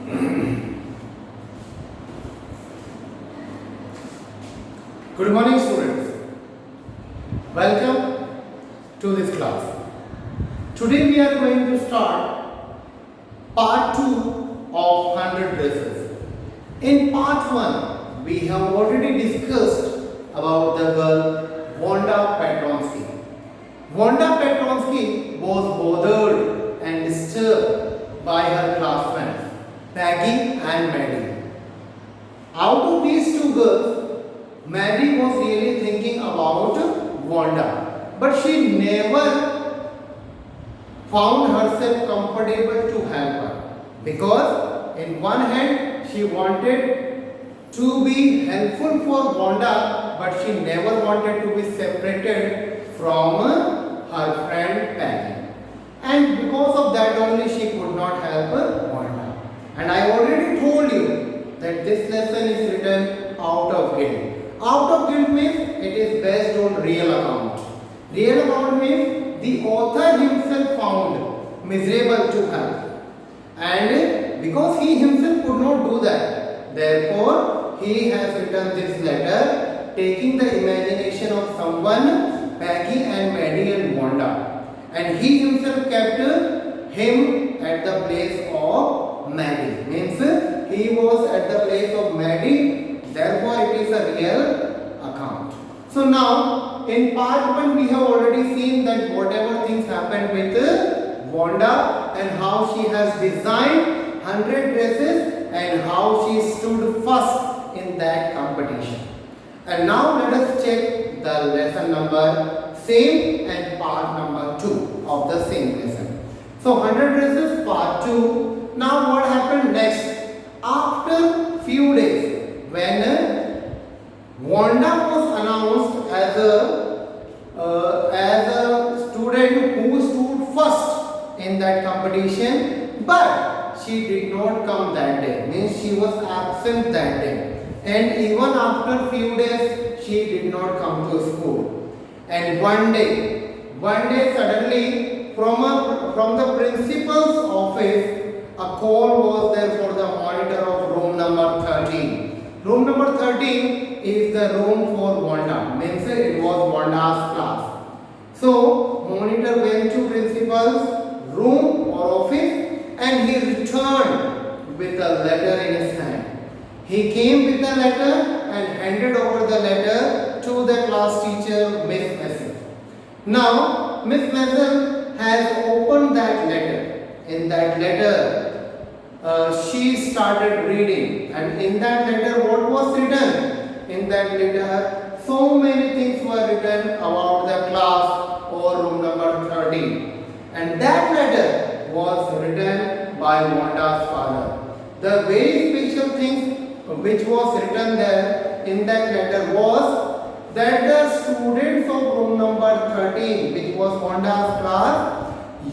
Good morning, students. Welcome to this class. Today we are going to start part 2 of 100 dresses. In part 1, we have already discussed about the girl Wanda Petronsky. Wanda Petronsky was bothered and disturbed by her classmates, Peggy and Maddie. Out of these two girls, Maddie was really thinking about Wanda, but she never found herself comfortable to help her, because in one hand she wanted to be helpful for Wanda, but she never wanted to be separated from her friend Peggy, and because of that only she could not help Wanda. And I already told you that this lesson is written out of guilt. Out of guilt means it is based on real account. Real account means the author himself found miserable to help, and because he himself could not do that, therefore he has written this letter taking the imagination of someone, Peggy and Maddie and Wanda, and he himself kept him at the place of Maddie. Means he was at the place of Maddie. Therefore, it is a real account. So now, in part 1, we have already seen that whatever things happened with Wanda and how she has designed 100 dresses and how she stood first in that competition. And now let us check the lesson number same and part number 2 of the same lesson. So 100 dresses part 2. Now what happened next? After few days, when Wanda was announced as a student who stood first in that competition, but she did not come that day. Means she was absent that day, and even after few days she did not come to school. And one day suddenly from the principal's office a call was there for the monitor of room number 13. Room number 13 is the room for Wanda. Means it was Wanda's class. So monitor went to principal's room or office and he returned with a letter in his hand. He came with the letter and handed over the letter to the class teacher, Miss Mason. Now Miss Mason has opened that letter. In that letter, she started reading, and in that letter what was written? In that letter so many things were written about the class or room number 13, and that letter was written by Wanda's father. The very special thing which was written there in that letter was that the students of room number 13, which was Wanda's class,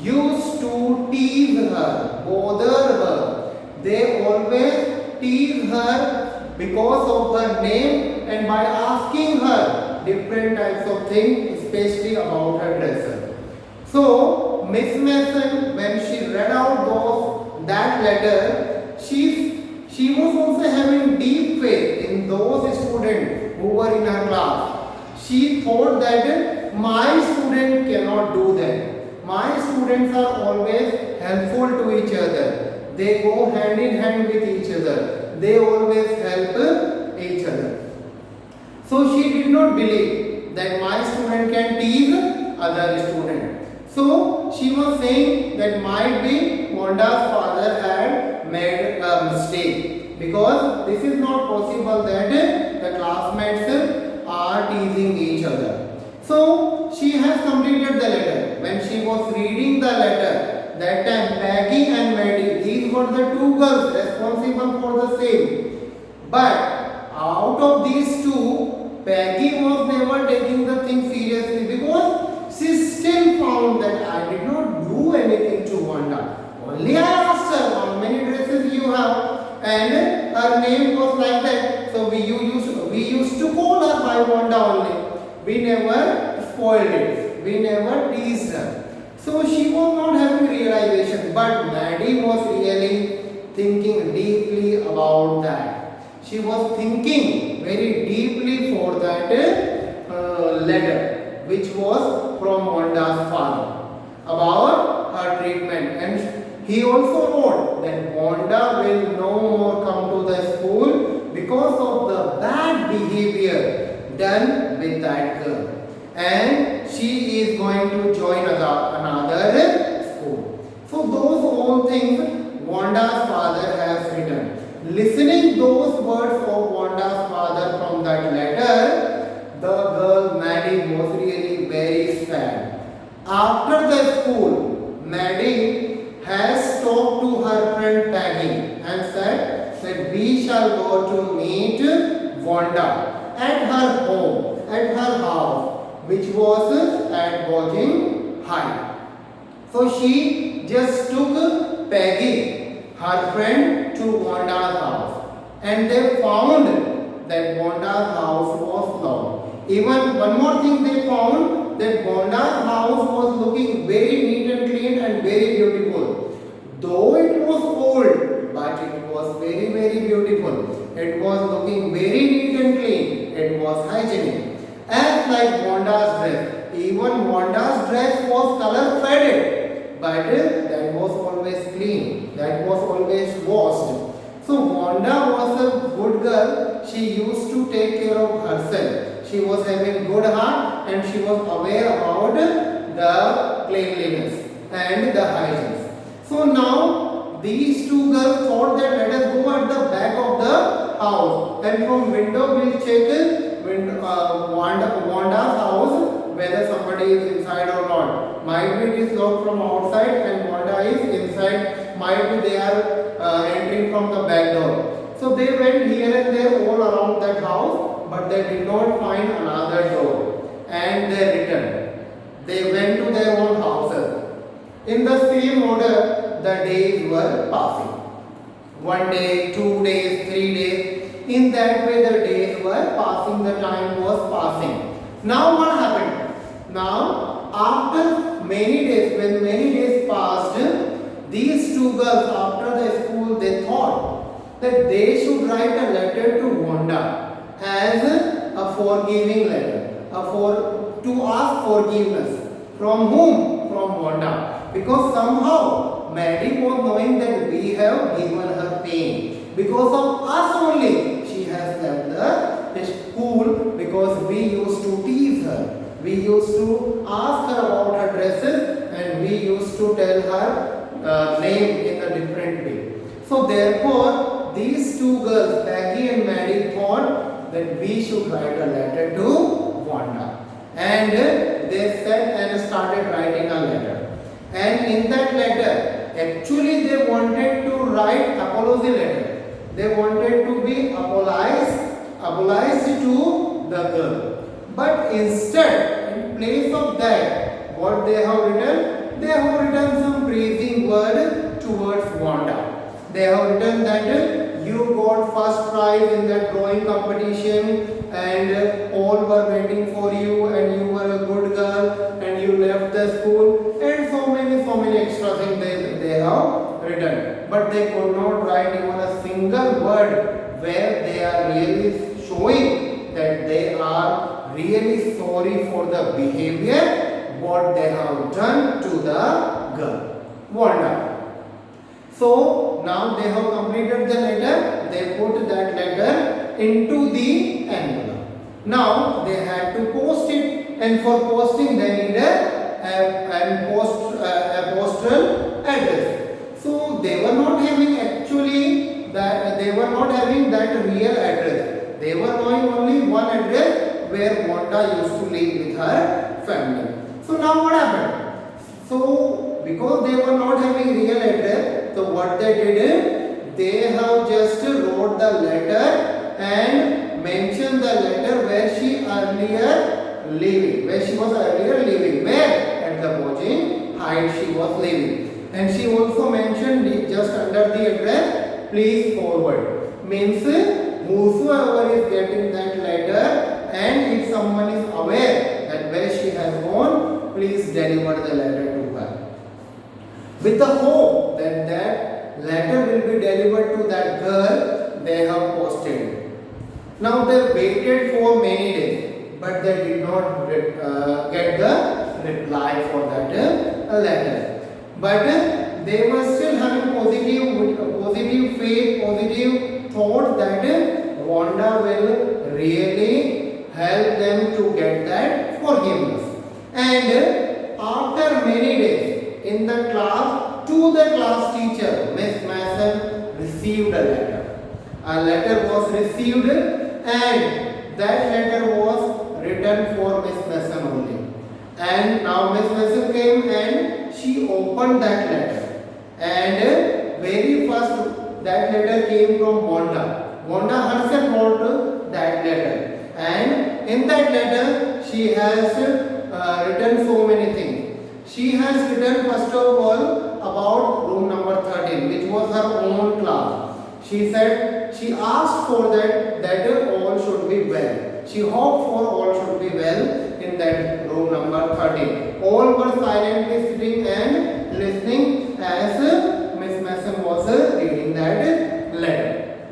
used to tease her, bother her. They always tease her because of her name and by asking her different types of things, especially about her dresses. So Miss Mason, when she read out that letter, she was also having deep faith in those students who were in her class. She thought that my student cannot do that. My students are always helpful to each other. They go hand in hand with each other. They always help each other. So she did not believe that my student can tease other student. So she was saying that might be Wanda's father had made a mistake, because this is not possible that the classmates are teasing each other. So she has completed the letter. When she was reading the letter, that time Peggy and Maddie, these were the two girls responsible for the same. But out of these two, Peggy was never taking the thing seriously, because she still found that I did not do anything to Wanda. Only I asked her how many dresses you have, and her name was like that. So we used to call her by Wanda only. We never spoiled it. We never teased her. So she was not having realization, but Maddie was really thinking deeply about that. She was thinking very deeply for that letter which was from Wanda's father about her treatment, and he also wrote that Wanda will no more come to the school because of the bad behavior done with that girl, and she is going to join another school. So those all things Wanda's father has written. Listening those words of Wanda's father from that letter, the girl Maddie was really very sad. After the school, Maddie has talked to her friend Peggy and said that we shall go to meet Wanda at her home, at her house, which was at Bojing High. So she just took Peggy, her friend, to Wanda's house, and they found that Wanda's house was locked. Even one more thing they found, that Wanda's house was looking very neat and clean and very beautiful. Though it was old, but it was very, very beautiful. It was looking very neat and clean. It was hygienic. As like Wanda's dress. Even Wanda's dress was color faded, but that was always clean. That was always washed. So Wanda was a good girl. She used to take care of herself. She was having good heart and she was aware about the cleanliness and the hygiene. So now these two girls thought that let us go at the back of the house, and from window we'll check Wanda's house whether somebody is inside or not. Might be it is locked from outside and Wanda is inside. Might be they are entering from the back door. So they went here and there all around that house, but they did not find another door, and they returned. They went to their own houses. In the same order, the days were passing. 1 day, 2 days, 3 days. In that way, the days were passing, the time was passing. Now what happened? Now, after many days, when many days passed, these two girls, after the school, they thought that they should write a letter to Wanda as a forgiving letter, to ask forgiveness. From whom? From Wanda. Because somehow Maddie was knowing that we have given her pain. Because of us only she has left the school, because we used to tease her. We used to ask her about her dresses and we used to tell her name in a different way. So therefore these two girls, Peggy and Maddie, thought that we should write a letter to Wanda. And they said and started writing a letter. And in that letter, actually they wanted to write apology letter. They wanted to be apologized to the girl. But instead, in place of that, what they have written? They have written some praising word towards Wanda. They have written that you got first prize in that drawing competition and all were waiting for you and you were a good girl and you left the school, and so many extra things they have written. But they could not write even a single word where they are really showing that they are really sorry for the behavior what they have done to the girl, Wanda. So now they have completed the letter, they put that letter into the envelope. Now they have to post it, and for posting they need a postal address. So they were not having that real address. They were knowing only one address where Wanda used to live with her family. So now what happened? So because they were not having real address, so what they did is they have just wrote the letter and mentioned the letter where she earlier living, where at the Bojing Heights she was living. And she also mentioned it just under the address, please forward. Means whosoever is getting that letter, and if someone is aware that where she has gone, please deliver the letter to her. With the hope that letter will be delivered to that girl, they have posted. Now they waited for many days, but they did not get the reply for that letter. But they were still having positive faith, positive thought that Wanda will really help them to get that forgiveness. And after many days in the class, to the class teacher, Miss Mason received a letter. A letter was received, and that letter was written for Miss Mason only. And now Miss Mason came and she opened that letter. And very first that letter came from Wanda. Wanda herself wrote that letter. And in that letter she has written so many things. She has written first of all about room number 13, which was her own class. She said, she asked for that all should be well. She hoped for all should be well in that room number 13. All were silently sitting and listening as Miss Mason was reading that letter.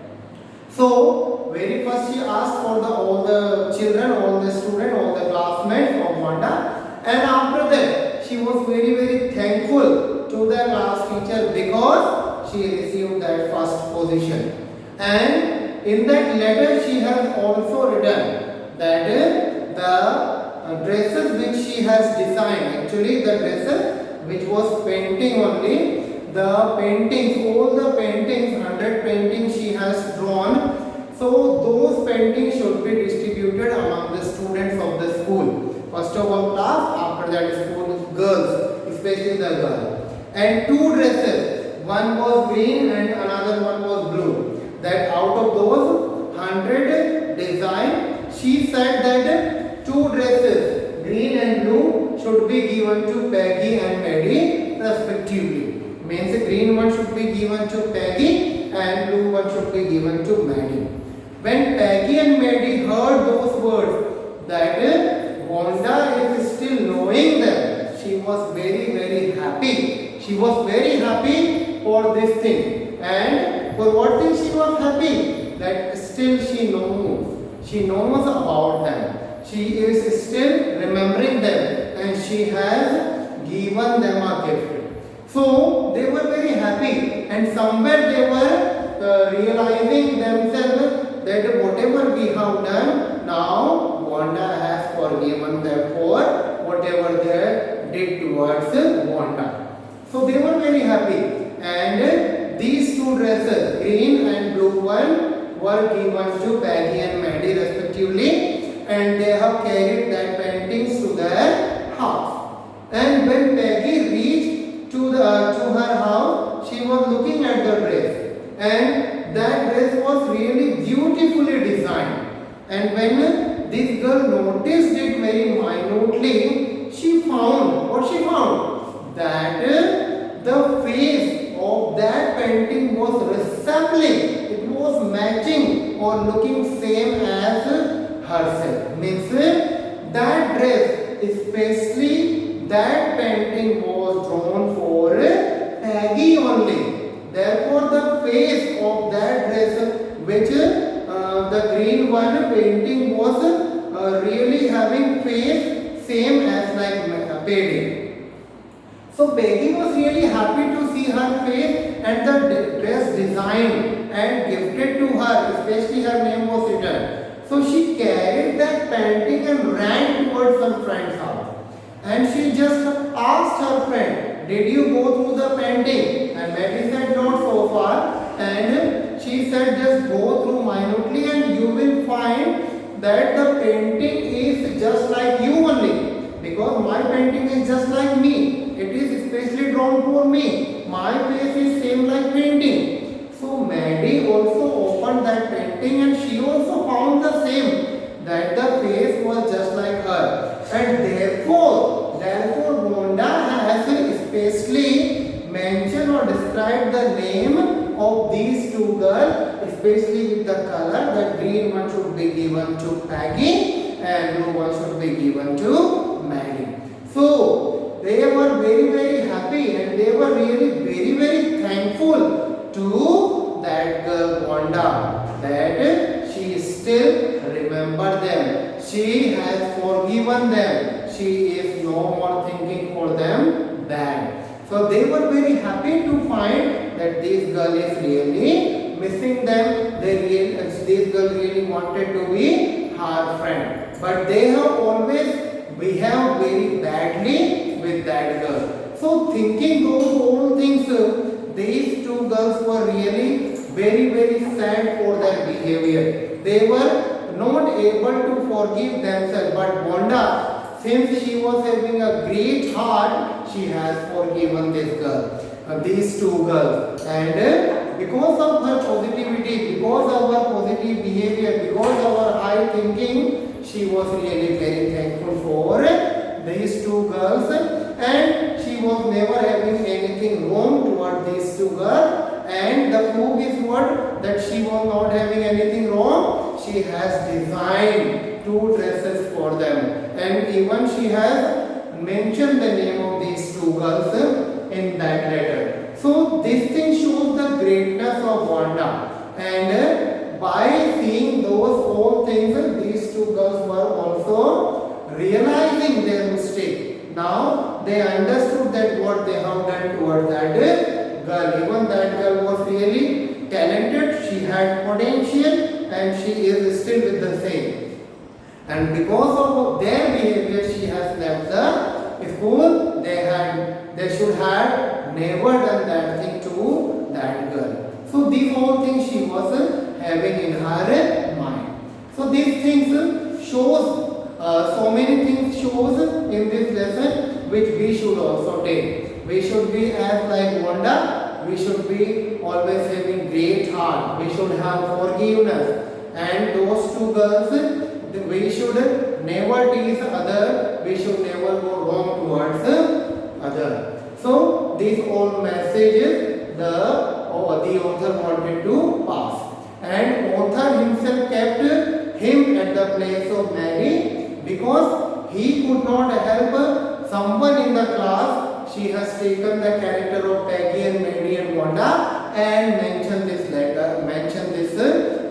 So, very first she asked for all the children, all the students, all the classmates of Wanda. And after that, she was very thankful to the class teacher because she received that first position. And in that letter she has also written that the dresses which she has designed, actually the dresses which was painting only, the paintings, all the paintings, 100 paintings she has drawn. So those paintings should be distributed among the students of the school. First of all class, after that school girls, especially the girl. And two dresses, one was green and another one was blue. That out of those 100 design, she said that two dresses, green and blue, should be given to Peggy and Maddie respectively. Means the green one should be given to Peggy and blue one should be given to Maddie. When Peggy and Maddie heard those words, that Wanda is still knowing them, she was very happy. She was very happy for this thing. And for what thing she was happy? That still she knows. She knows about them. She is still remembering them and she has given them a gift. So they were very happy, and somewhere they were realizing themselves that whatever we have done, now Wanda has forgiven them for whatever they did towards Wanda. So they were very happy, and these two dresses, green and blue one, were given to Peggy and Maddie respectively, and they have carried that paintings to their house. And when Peggy reached to her house, she was looking at the dress, and that dress was really beautifully designed. And when this girl noticed it very minutely, she found that the face of that painting was resembling, it was matching or looking same as herself. Means that dress, especially that painting was drawn for Peggy only. Therefore the face of that dress, which the green one painting was really having face same as like Peggy. So Peggy was really happy to see her face and the dress designed and gifted to her, especially her name was written. So she carried that painting and ran towards her friend's house. And she just asked her friend, did you go through the painting? And Maddie said, not so far. And she said, just go through minutely and you will find that the painting is just like you only. Because my painting is just like me. It is especially drawn for me. My face is same like painting. So Maddie also opened that painting and she also found the same. That the face was just like her. And therefore Wanda has especially mentioned or described the name of these two girls, especially with the color. That green one should be given to Peggy and blue one should be given to Maddie. So they were very happy and they were really very thankful to that girl Wanda, that she still remember them. She has forgiven them. She is no more thinking for them bad. So they were very happy to find that this girl is really missing them. This girl really wanted to be her friend. But they have always behaved very badly with that girl. So thinking those old things, these two girls were really very sad for their behavior. They were not able to forgive themselves. But Wanda, since she was having a great heart, she has forgiven this girl, these two girls. And because of her positivity, because of her positive behavior, because of her high thinking, she was really very thankful for these two girls. And she was never having anything wrong toward these two girls. And the proof is what? That she was not having anything wrong. She has designed 2 dresses for them. And even she has mentioned the name of these 2 girls in that letter. So this thing shows the greatness of Wanda. And by seeing those old things, these 2 girls were also realizing their mistake. Now they understood that what they have done toward that girl. Even that girl was really talented, she had potential, and she is still with the same. And because of their behavior, she has left the school. They should have never done that thing to that girl. So these all things she was having in her mind. So these things shows so many things shows in this lesson which we should also take. We should be as like Wanda. We should be always having great heart. We should have forgiveness. And those 2 girls, we should never tease other. We should never go wrong towards other. So these all messages the author wanted to pass. And author himself kept him at the place of Mary because he could not help someone in the class. She has taken the character of Peggy and Mary and Wanda and mentioned this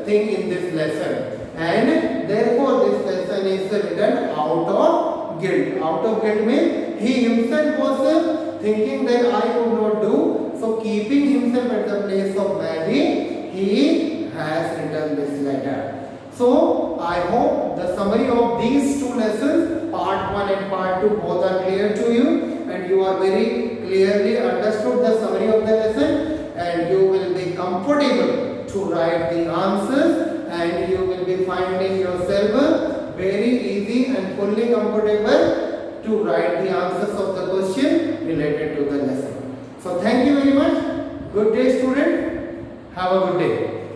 thing in this lesson. And therefore this lesson is written out of guilt. Out of guilt means he himself was thinking that I could not do. So keeping himself at the place of Mary, he has written this letter. So I hope the summary of these 2 lessons, part 1 and part 2, both are clear to you. And you are very clearly understood the summary of the lesson, and you will be comfortable to write the answers, and you will be finding yourself very easy and fully comfortable to write the answers of the question related to the lesson. So thank you very much. Good day, student. Have a good day.